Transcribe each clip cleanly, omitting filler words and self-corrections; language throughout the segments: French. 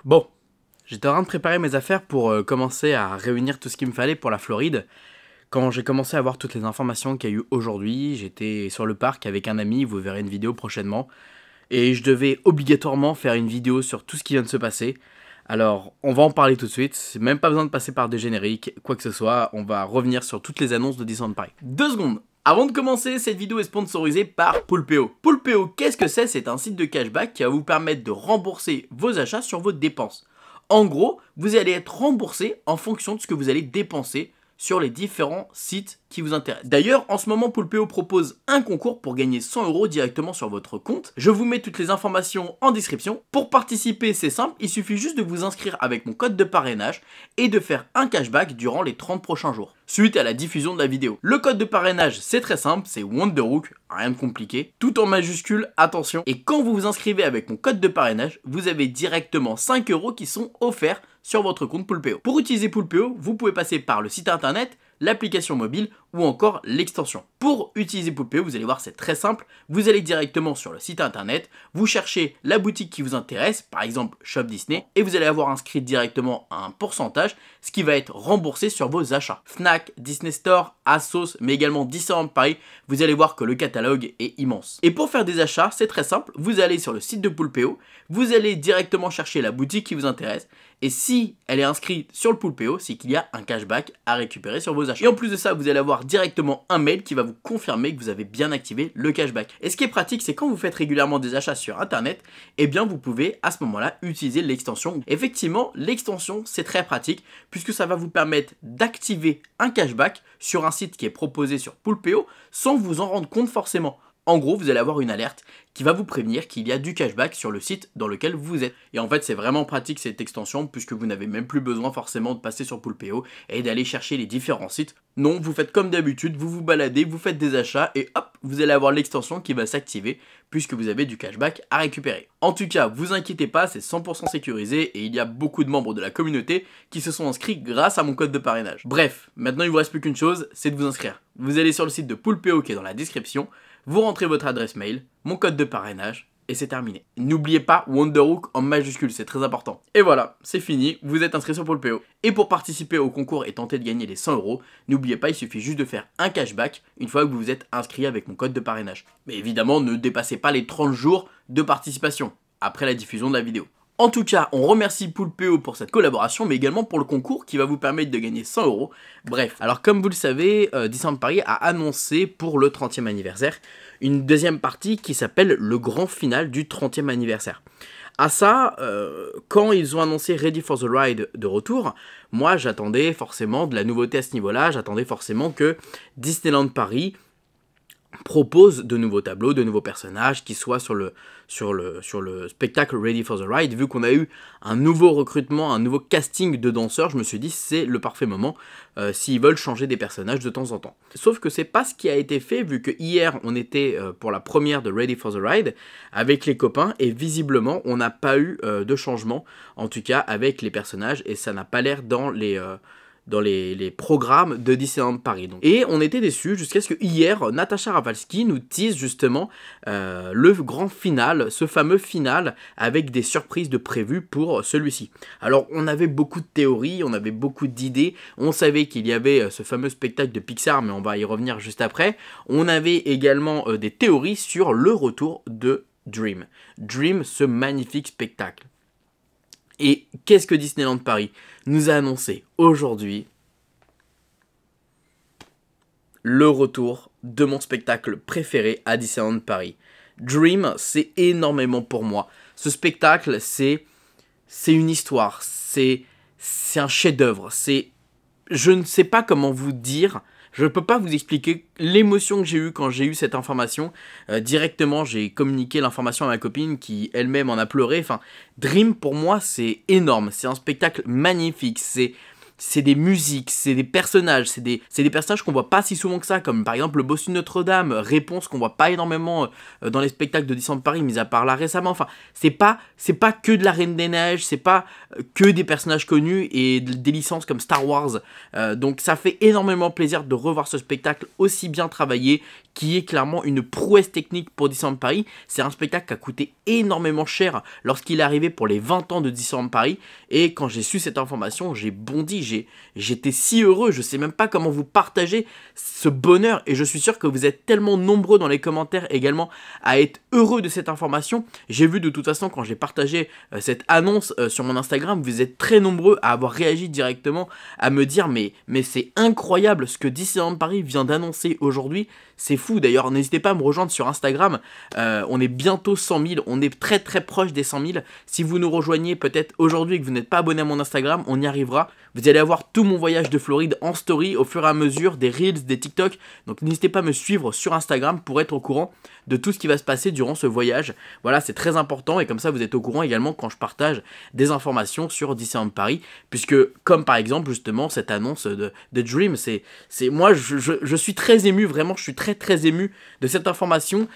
Bon, j'étais en train de préparer mes affaires pour commencer à réunir tout ce qu'il me fallait pour la Floride. Quand j'ai commencé à voir toutes les informations qu'il y a eu aujourd'hui, j'étais sur le parc avec un ami, vous verrez une vidéo prochainement. Et je devais obligatoirement faire une vidéo sur tout ce qui vient de se passer. Alors, on va en parler tout de suite, c'est même pas besoin de passer par des génériques, quoi que ce soit, on va revenir sur toutes les annonces de Disneyland Paris. 2 secondes. Avant de commencer, cette vidéo est sponsorisée par Poulpeo. Poulpeo, qu'est-ce que c'est? C'est un site de cashback qui va vous permettre de rembourser vos achats sur vos dépenses. En gros, vous allez être remboursé en fonction de ce que vous allez dépenser sur les différents sites qui vous intéressent. D'ailleurs, en ce moment, Poulpeo propose un concours pour gagner 100 € directement sur votre compte. Je vous mets toutes les informations en description. Pour participer, c'est simple, il suffit juste de vous inscrire avec mon code de parrainage et de faire un cashback durant les 30 prochains jours, suite à la diffusion de la vidéo. Le code de parrainage, c'est très simple, c'est Wonderhook, rien de compliqué, tout en majuscule, attention. Et quand vous vous inscrivez avec mon code de parrainage, vous avez directement 5 € qui sont offerts sur votre compte Poulpeo. Pour utiliser Poulpeo, vous pouvez passer par le site internet, l'application mobile ou encore l'extension. Pour utiliser Poulpeo, vous allez voir, c'est très simple. Vous allez directement sur le site internet, vous cherchez la boutique qui vous intéresse, par exemple Shop Disney, et vous allez avoir inscrit directement un pourcentage, ce qui va être remboursé sur vos achats. Fnac, Disney Store, ASOS, mais également Disneyland Paris, vous allez voir que le catalogue est immense. Et pour faire des achats, c'est très simple, vous allez sur le site de Poulpeo, vous allez directement chercher la boutique qui vous intéresse, et si elle est inscrite sur le Poulpeo, c'est qu'il y a un cashback à récupérer sur vos achats. Et en plus de ça, vous allez avoir directement un mail qui va vous confirmer que vous avez bien activé le cashback. Et ce qui est pratique, c'est quand vous faites régulièrement des achats sur internet, eh bien vous pouvez à ce moment-là utiliser l'extension. Effectivement, l'extension, c'est très pratique puisque ça va vous permettre d'activer un cashback sur un site qui est proposé sur Poulpeo sans vous en rendre compte forcément. En gros, vous allez avoir une alerte qui va vous prévenir qu'il y a du cashback sur le site dans lequel vous êtes. Et en fait, c'est vraiment pratique cette extension puisque vous n'avez même plus besoin forcément de passer sur Poulpeo et d'aller chercher les différents sites. Non, vous faites comme d'habitude, vous vous baladez, vous faites des achats et hop, vous allez avoir l'extension qui va s'activer puisque vous avez du cashback à récupérer. En tout cas, vous inquiétez pas, c'est 100% sécurisé et il y a beaucoup de membres de la communauté qui se sont inscrits grâce à mon code de parrainage. Bref, maintenant il vous reste plus qu'une chose, c'est de vous inscrire. Vous allez sur le site de Poulpeo qui est dans la description, vous rentrez votre adresse mail, mon code de parrainage, et c'est terminé. N'oubliez pas Wonderhook en majuscule, c'est très important. Et voilà, c'est fini, vous êtes inscrit sur Poulpeo. Et pour participer au concours et tenter de gagner les 100 €, n'oubliez pas, il suffit juste de faire un cashback une fois que vous vous êtes inscrit avec mon code de parrainage. Mais évidemment, ne dépassez pas les 30 jours de participation, après la diffusion de la vidéo. En tout cas, on remercie Poulpeo pour cette collaboration, mais également pour le concours qui va vous permettre de gagner 100 €. Bref, alors comme vous le savez, Disneyland Paris a annoncé pour le 30e anniversaire une deuxième partie qui s'appelle le grand final du 30e anniversaire. À ça, quand ils ont annoncé Ready for the Ride de retour, moi j'attendais forcément de la nouveauté à ce niveau-là, j'attendais forcément que Disneyland Paris propose de nouveaux tableaux, de nouveaux personnages qui soient sur le spectacle Ready for the Ride. Vu qu'on a eu un nouveau recrutement, un nouveau casting de danseurs, je me suis dit c'est le parfait moment s'ils veulent changer des personnages de temps en temps. Sauf que c'est pas ce qui a été fait vu que hier on était pour la première de Ready for the Ride avec les copains et visiblement on n'a pas eu de changement en tout cas avec les personnages et ça n'a pas l'air dans les programmes de Disneyland Paris. Donc. Et on était déçus jusqu'à ce que hier, Natasha Rafalski nous tease justement le grand final, ce fameux final avec des surprises de prévues pour celui-ci. Alors on avait beaucoup de théories, on avait beaucoup d'idées, on savait qu'il y avait ce fameux spectacle de Pixar, mais on va y revenir juste après. On avait également des théories sur le retour de Dream. Dream, ce magnifique spectacle. Et qu'est-ce que Disneyland Paris nous a annoncé aujourd'hui? Le retour de mon spectacle préféré à Disneyland Paris. Dream, c'est énormément pour moi. Ce spectacle, c'est une histoire, c'est un chef-d'œuvre. Je ne sais pas comment vous dire. Je ne peux pas vous expliquer l'émotion que j'ai eue quand j'ai eu cette information. Directement, j'ai communiqué l'information à ma copine qui elle-même en a pleuré. Enfin, Dream, pour moi, c'est énorme. C'est un spectacle magnifique. c'est des musiques, c'est des personnages, c'est des personnages qu'on voit pas si souvent que ça, comme par exemple le bossu de Notre-Dame, Réponse qu'on voit pas énormément dans les spectacles de Disneyland Paris, mis à part là récemment. Enfin, c'est pas que de la Reine des Neiges, c'est pas que des personnages connus et des licences comme Star Wars. Donc ça fait énormément plaisir de revoir ce spectacle aussi bien travaillé, qui est clairement une prouesse technique pour Disneyland Paris. C'est un spectacle qui a coûté énormément cher lorsqu'il est arrivé pour les 20 ans de Disneyland Paris, et quand j'ai su cette information, j'ai bondi, j'étais si heureux, je sais même pas comment vous partager ce bonheur, et je suis sûr que vous êtes tellement nombreux dans les commentaires également à être heureux de cette information. J'ai vu de toute façon quand j'ai partagé cette annonce sur mon Instagram, vous êtes très nombreux à avoir réagi directement, à me dire mais c'est incroyable ce que Disneyland Paris vient d'annoncer aujourd'hui. C'est fou. D'ailleurs, n'hésitez pas à me rejoindre sur Instagram, on est bientôt 100 000, on est très très proche des 100 000. Si vous nous rejoignez peut-être aujourd'hui et que vous n'êtes pas abonné à mon Instagram, on y arrivera. Vous allez avoir tout mon voyage de Floride en story au fur et à mesure, des Reels, des TikTok. Donc n'hésitez pas à me suivre sur Instagram pour être au courant de tout ce qui va se passer durant ce voyage. Voilà, c'est très important, et comme ça vous êtes au courant également quand je partage des informations sur Disneyland Paris, puisque comme par exemple justement cette annonce de Dream, moi je suis très ému, vraiment je suis très ému de cette information.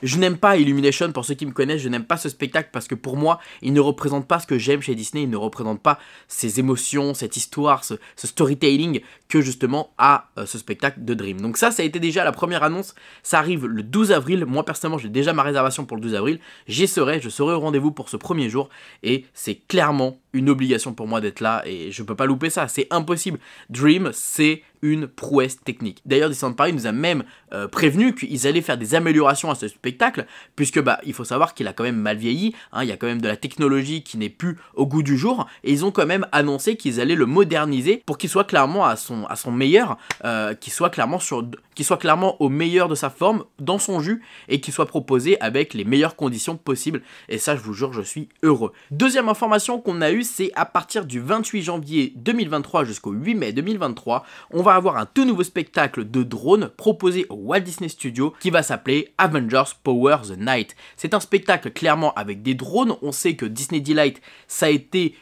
Je n'aime pas Illumination, pour ceux qui me connaissent, je n'aime pas ce spectacle parce que pour moi, il ne représente pas ce que j'aime chez Disney, il ne représente pas ces émotions, cette histoire, ce storytelling que justement a ce spectacle de Dream. Donc ça a été déjà la première annonce, ça arrive le 12 avril, moi personnellement j'ai déjà ma réservation pour le 12 avril, je serai au rendez-vous pour ce premier jour, et c'est clairement une obligation pour moi d'être là, et je peux pas louper ça, c'est impossible. Dream, c'est une prouesse technique. D'ailleurs, Disneyland Paris nous a même prévenu qu'ils allaient faire des améliorations à ce spectacle, puisque il faut savoir qu'il a quand même mal vieilli, hein, il y a quand même de la technologie qui n'est plus au goût du jour, et ils ont quand même annoncé qu'ils allaient le moderniser pour qu'il soit clairement à son meilleur, qu'il soit clairement au meilleur de sa forme, dans son jus, et qu'il soit proposé avec les meilleures conditions possibles, et ça je vous jure, je suis heureux. Deuxième information qu'on a eue, c'est à partir du 28 janvier 2023 jusqu'au 8 mai 2023, on va avoir un tout nouveau spectacle de drone proposé au Walt Disney Studios qui va s'appeler Avengers Power the Night. C'est un spectacle clairement avec des drones, on sait que Disney Delight ça a été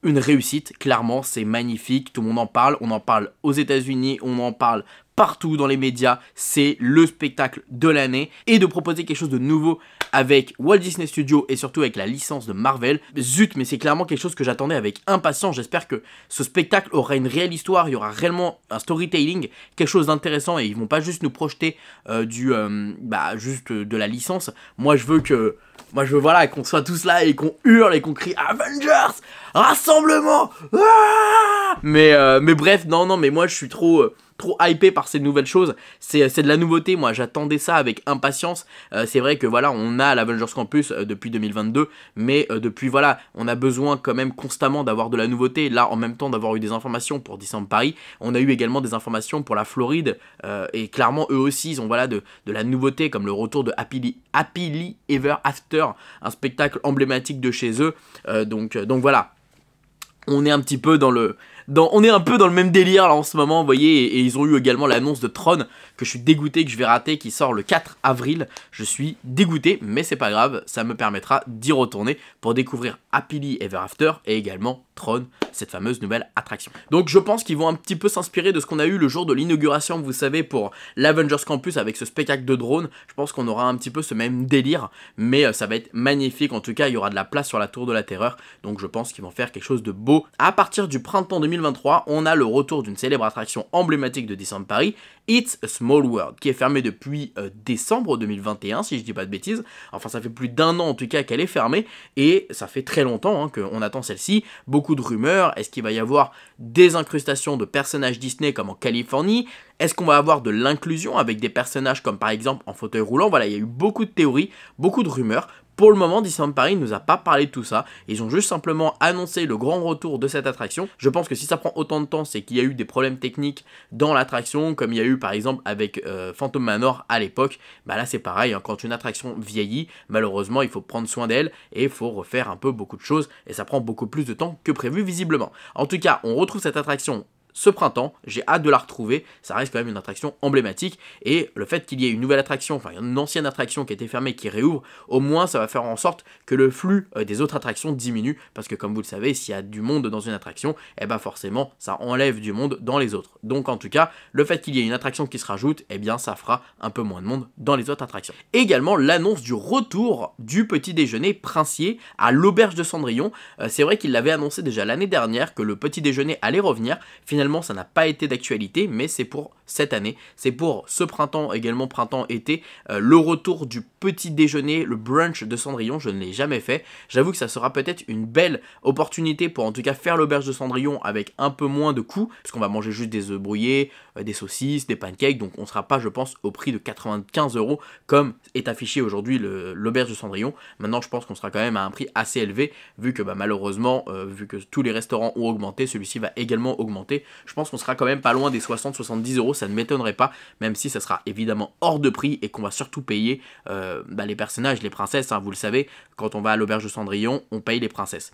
une réussite, clairement c'est magnifique, tout le monde en parle, on en parle aux États-Unis, on en parle partout dans les médias, c'est le spectacle de l'année, et de proposer quelque chose de nouveau avec Walt Disney Studios et surtout avec la licence de Marvel, zut, mais c'est clairement quelque chose que j'attendais avec impatience. J'espère que ce spectacle aura une réelle histoire, il y aura réellement un storytelling, quelque chose d'intéressant, et ils vont pas juste nous projeter juste de la licence. Moi je veux voilà, qu'on soit tous là et qu'on hurle et qu'on crie Avengers, rassemblement, mais bref, non, mais moi je suis trop hypé par ces nouvelles choses, c'est de la nouveauté, moi j'attendais ça avec impatience. C'est vrai que voilà, on a l'Avengers Campus depuis 2022, mais depuis voilà, on a besoin quand même constamment d'avoir de la nouveauté. Là en même temps d'avoir eu des informations pour Disneyland Paris, on a eu également des informations pour la Floride, et clairement eux aussi ils ont voilà de la nouveauté, comme le retour de Happily Ever After, un spectacle emblématique de chez eux, donc voilà, on est un petit peu dans le même délire là en ce moment, vous voyez, et ils ont eu également l'annonce de Tron, que je suis dégoûté que je vais rater, qui sort le 4 avril, je suis dégoûté, mais c'est pas grave, ça me permettra d'y retourner pour découvrir Happily Ever After, et également Tron, cette fameuse nouvelle attraction. Donc je pense qu'ils vont un petit peu s'inspirer de ce qu'on a eu le jour de l'inauguration, vous savez, pour l'Avengers Campus avec ce spectacle de drone. Je pense qu'on aura un petit peu ce même délire, mais ça va être magnifique, en tout cas il y aura de la place sur la Tour de la Terreur, donc je pense qu'ils vont faire quelque chose de beau. À partir du printemps 2023, on a le retour d'une célèbre attraction emblématique de Disneyland Paris, It's a Small World, qui est fermée depuis décembre 2021, si je dis pas de bêtises. Enfin, ça fait plus d'1 an en tout cas qu'elle est fermée, et ça fait très longtemps qu'on attend celle-ci. Beaucoup de rumeurs, est-ce qu'il va y avoir des incrustations de personnages Disney comme en Californie? Est-ce qu'on va avoir de l'inclusion avec des personnages comme par exemple en fauteuil roulant? Voilà, il y a eu beaucoup de théories, beaucoup de rumeurs. Pour le moment, Disneyland Paris ne nous a pas parlé de tout ça, ils ont juste simplement annoncé le grand retour de cette attraction. Je pense que si ça prend autant de temps, c'est qu'il y a eu des problèmes techniques dans l'attraction, comme il y a eu par exemple avec Phantom Manor à l'époque. Bah là c'est pareil, hein, quand une attraction vieillit, malheureusement il faut prendre soin d'elle, et il faut refaire un peu beaucoup de choses, et ça prend beaucoup plus de temps que prévu visiblement. En tout cas, on retrouve cette attraction ce printemps, j'ai hâte de la retrouver, ça reste quand même une attraction emblématique, et le fait qu'il y ait une nouvelle attraction, enfin une ancienne attraction qui était fermée, qui réouvre, au moins ça va faire en sorte que le flux des autres attractions diminue, parce que comme vous le savez, s'il y a du monde dans une attraction, et ben forcément ça enlève du monde dans les autres. Donc en tout cas, le fait qu'il y ait une attraction qui se rajoute, et bien ça fera un peu moins de monde dans les autres attractions. Également l'annonce du retour du petit déjeuner princier à l'auberge de Cendrillon. C'est vrai qu'il l'avait annoncé déjà l'année dernière que le petit déjeuner allait revenir. Finalement ça n'a pas été d'actualité, mais c'est pour cette année, c'est pour ce printemps, également printemps-été, le retour du petit déjeuner, le brunch de Cendrillon. Je ne l'ai jamais fait, j'avoue que ça sera peut-être une belle opportunité pour en tout cas faire l'auberge de Cendrillon avec un peu moins de coûts, parce qu'on va manger juste des œufs brouillés, des saucisses, des pancakes, donc on ne sera pas je pense au prix de 95 € comme est affiché aujourd'hui l'auberge de Cendrillon. Maintenant je pense qu'on sera quand même à un prix assez élevé, vu que malheureusement, vu que tous les restaurants ont augmenté, celui-ci va également augmenter. Je pense qu'on sera quand même pas loin des 60-70 €, ça ne m'étonnerait pas, même si ça sera évidemment hors de prix et qu'on va surtout payer les personnages, les princesses, hein, vous le savez, quand on va à l'auberge de Cendrillon, on paye les princesses.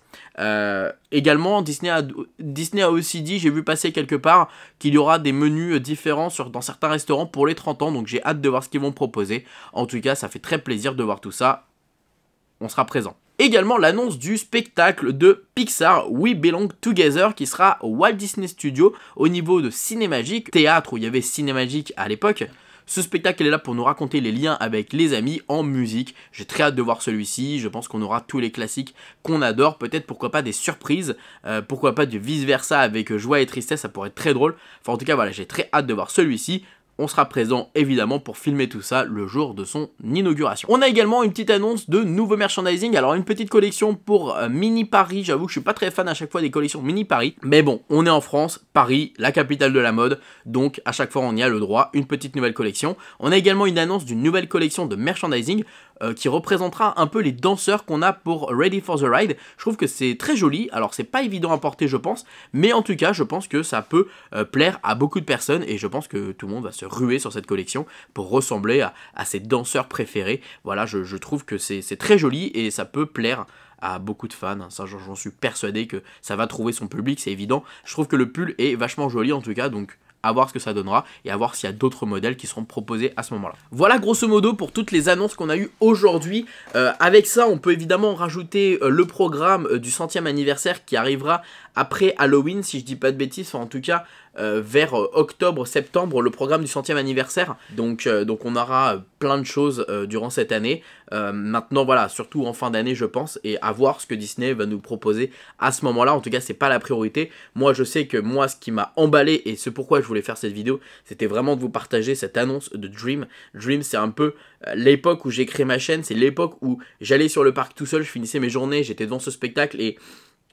Également, Disney a aussi dit, j'ai vu passer quelque part, qu'il y aura des menus différents dans certains restaurants pour les 30 ans, donc j'ai hâte de voir ce qu'ils vont proposer. En tout cas, ça fait très plaisir de voir tout ça, on sera présent. Également l'annonce du spectacle de Pixar We Belong Together qui sera au Walt Disney Studios au niveau de Cinémagique, théâtre où il y avait Cinémagique à l'époque. Ce spectacle est là pour nous raconter les liens avec les amis en musique. J'ai très hâte de voir celui-ci, je pense qu'on aura tous les classiques qu'on adore, peut-être pourquoi pas des surprises, pourquoi pas du vice versa avec joie et tristesse, ça pourrait être très drôle. Enfin en tout cas voilà, j'ai très hâte de voir celui-ci. On sera présent évidemment pour filmer tout ça le jour de son inauguration. On a également une petite annonce de nouveau merchandising, alors une petite collection pour Mini Paris. J'avoue que je suis pas très fan à chaque fois des collections Mini Paris, mais bon, on est en France, Paris, la capitale de la mode, donc à chaque fois on y a le droit, une petite nouvelle collection. On a également une annonce d'une nouvelle collection de merchandising qui représentera un peu les danseurs qu'on a pour Ready for the Ride. Je trouve que c'est très joli, alors c'est pas évident à porter je pense, mais en tout cas je pense que ça peut plaire à beaucoup de personnes et je pense que tout le monde va se ruer sur cette collection pour ressembler à ses danseurs préférés. Voilà, je trouve que c'est très joli et ça peut plaire à beaucoup de fans, ça j'en suis persuadé que ça va trouver son public, c'est évident. Je trouve que le pull est vachement joli en tout cas, donc à voir ce que ça donnera et à voir s'il y a d'autres modèles qui seront proposés à ce moment-là. Voilà grosso modo pour toutes les annonces qu'on a eues aujourd'hui. Avec ça, on peut évidemment rajouter le programme du 100e anniversaire qui arrivera après Halloween, si je dis pas de bêtises, enfin en tout cas vers octobre-septembre, le programme du 100e anniversaire. Donc on aura plein de choses durant cette année. Maintenant voilà, surtout en fin d'année je pense, et à voir ce que Disney va nous proposer à ce moment-là. En tout cas c'est pas la priorité. Moi je sais que moi ce qui m'a emballé et ce pourquoi je voulais faire cette vidéo, c'était vraiment de vous partager cette annonce de Dream. Dream c'est un peu l'époque où j'ai créé ma chaîne, c'est l'époque où j'allais sur le parc tout seul, je finissais mes journées, j'étais devant ce spectacle et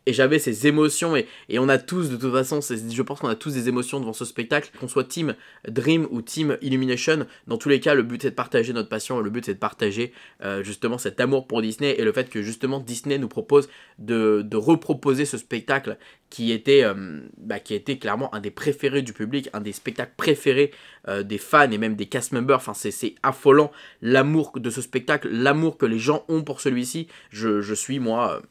j'avais ces émotions et on a tous de toute façon, je pense qu'on a tous des émotions devant ce spectacle, qu'on soit team Dream ou team Illumination, dans tous les cas le but c'est de partager notre passion, le but c'est de partager justement cet amour pour Disney et le fait que justement Disney nous propose de reproposer ce spectacle qui était clairement un des préférés du public, un des spectacles préférés des fans et même des cast members. Enfin c'est affolant l'amour de ce spectacle, l'amour que les gens ont pour celui-ci. Je suis moi...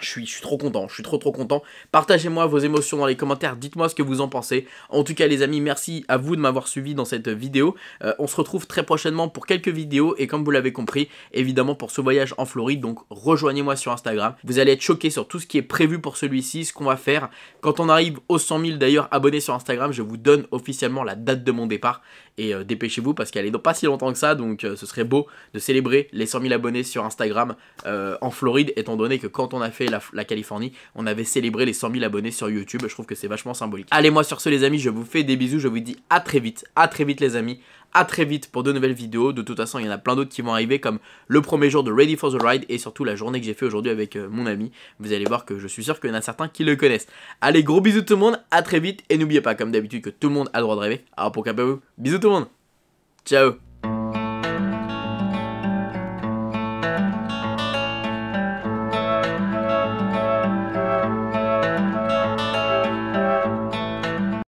Je suis trop content, je suis trop content. Partagez-moi vos émotions dans les commentaires, dites-moi ce que vous en pensez. En tout cas les amis, merci à vous de m'avoir suivi dans cette vidéo. On se retrouve très prochainement pour quelques vidéos et comme vous l'avez compris, évidemment pour ce voyage en Floride, donc rejoignez-moi sur Instagram. Vous allez être choqués sur tout ce qui est prévu pour celui-ci, ce qu'on va faire. Quand on arrive aux 100 000 d'ailleurs abonnés sur Instagram, je vous donne officiellement la date de mon départ. Et dépêchez-vous parce qu'elle est dans pas si longtemps que ça, donc ce serait beau de célébrer les 100 000 abonnés sur Instagram en Floride, étant donné que quand on a fait la Californie, on avait célébré les 100 000 abonnés sur YouTube. Je trouve que c'est vachement symbolique. Allez, moi sur ce les amis, je vous fais des bisous, je vous dis à très vite les amis. À très vite pour de nouvelles vidéos. De toute façon, il y en a plein d'autres qui vont arriver comme le premier jour de Ready for the Ride et surtout la journée que j'ai fait aujourd'hui avec mon ami. Vous allez voir que je suis sûr qu'il y en a certains qui le connaissent. Allez, gros bisous tout le monde, à très vite et n'oubliez pas comme d'habitude que tout le monde a le droit de rêver. Alors pour qu'à vous, bisous tout le monde. Ciao.